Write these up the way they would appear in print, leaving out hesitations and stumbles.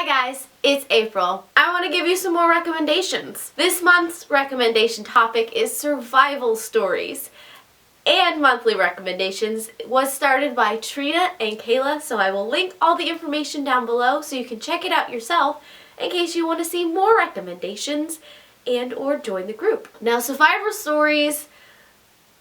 guys, it's April. I want to give you some more recommendations. This month's recommendation topic is survival stories. And monthly recommendations was started by Trina and Kayla, so I will link all the information down below so you can check it out yourself in case you want to see more recommendations and or join the group. Now, survival stories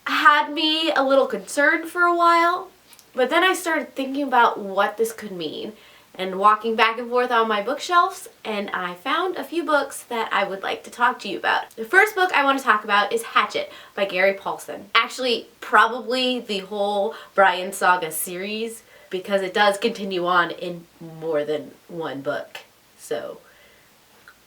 had me a little concerned for a while, but then I started thinking about what this could mean and walking back and forth on my bookshelves, and I found a few books that I would like to talk to you about. The first book I want to talk about is Hatchet by Gary Paulson. Actually, probably the whole Brian Saga series, because it does continue on in more than one book. So,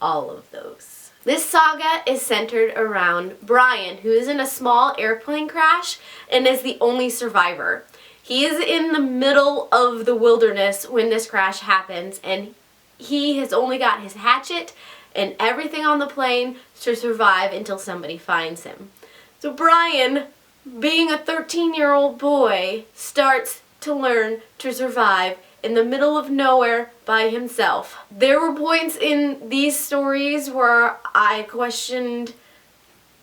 all of those. This saga is centered around Brian, who is in a small airplane crash and is the only survivor. He is in the middle of the wilderness when this crash happens, and he has only got his hatchet and everything on the plane to survive until somebody finds him. So Brian, being a 13-year-old boy, starts to learn to survive in the middle of nowhere by himself. There were points in these stories where I questioned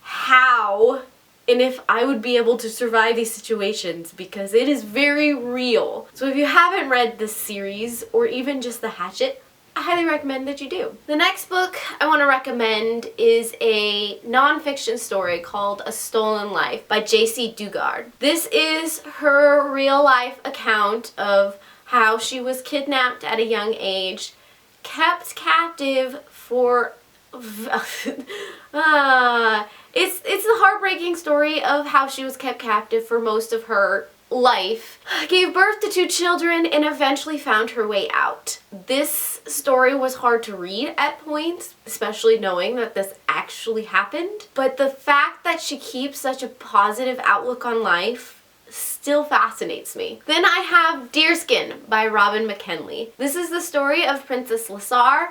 how and if I would be able to survive these situations, because it is very real. So if you haven't read this series, or even just The Hatchet, I highly recommend that you do. The next book I want to recommend is a non-fiction story called A Stolen Life by J.C. Dugard. This is her real-life account of how she was kidnapped at a young age, kept captive for it's the heartbreaking story of how she was kept captive for most of her life, gave birth to 2 children, and eventually found her way out. This story was hard to read at points, especially knowing that this actually happened, but the fact that she keeps such a positive outlook on life still fascinates me. Then I have Deerskin by Robin McKinley. This is the story of Princess Lasar,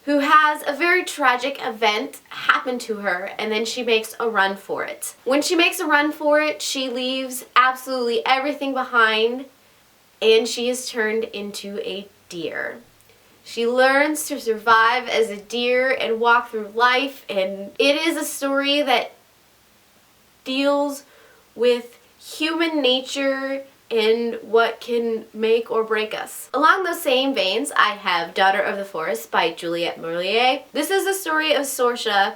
who has a very tragic event happen to her, and then she makes a run for it. When she makes a run for it, she leaves absolutely everything behind, and she is turned into a deer. She learns to survive as a deer and walk through life, and it is a story that deals with human nature and what can make or break us. Along those same veins, I have Daughter of the Forest by Juliette Merlier. This is the story of Sorsha,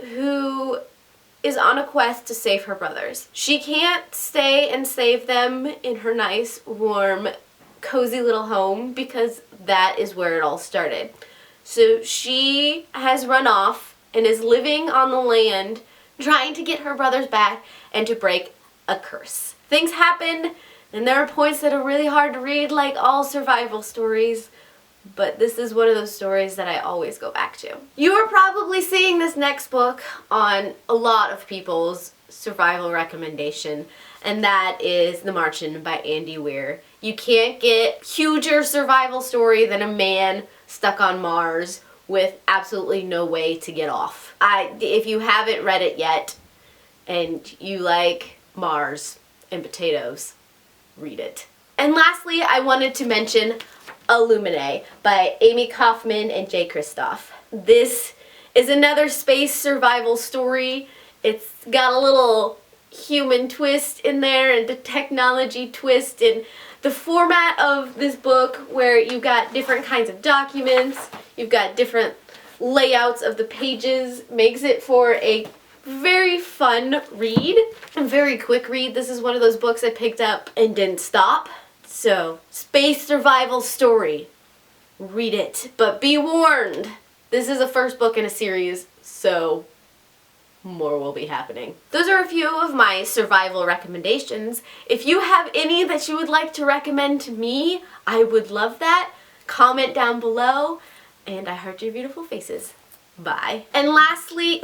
who is on a quest to save her brothers. She can't stay and save them in her nice, warm, cozy little home because that is where it all started. So she has run off and is living on the land trying to get her brothers back and to break a curse. Things happen, and there are points that are really hard to read, like all survival stories, but this is one of those stories that I always go back to. You are probably seeing this next book on a lot of people's survival recommendation, and that is The Martian by Andy Weir. You can't get huger survival story than a man stuck on Mars with absolutely no way to get off. If you haven't read it yet, and you like Mars and potatoes, read it. And lastly, I wanted to mention Illumination by Amy Kaufman and Jay Kristoff. This is another space survival story. It's got a little human twist in there and a technology twist, and the format of this book, where you've got different kinds of documents, you've got different layouts of the pages, makes it for a very fun read, a very quick read. This is one of those books I picked up and didn't stop. So, space survival story. Read it. But be warned, this is the first book in a series, so more will be happening. Those are a few of my survival recommendations. If you have any that you would like to recommend to me, I would love that. Comment down below, and I heart your beautiful faces. Bye. And lastly,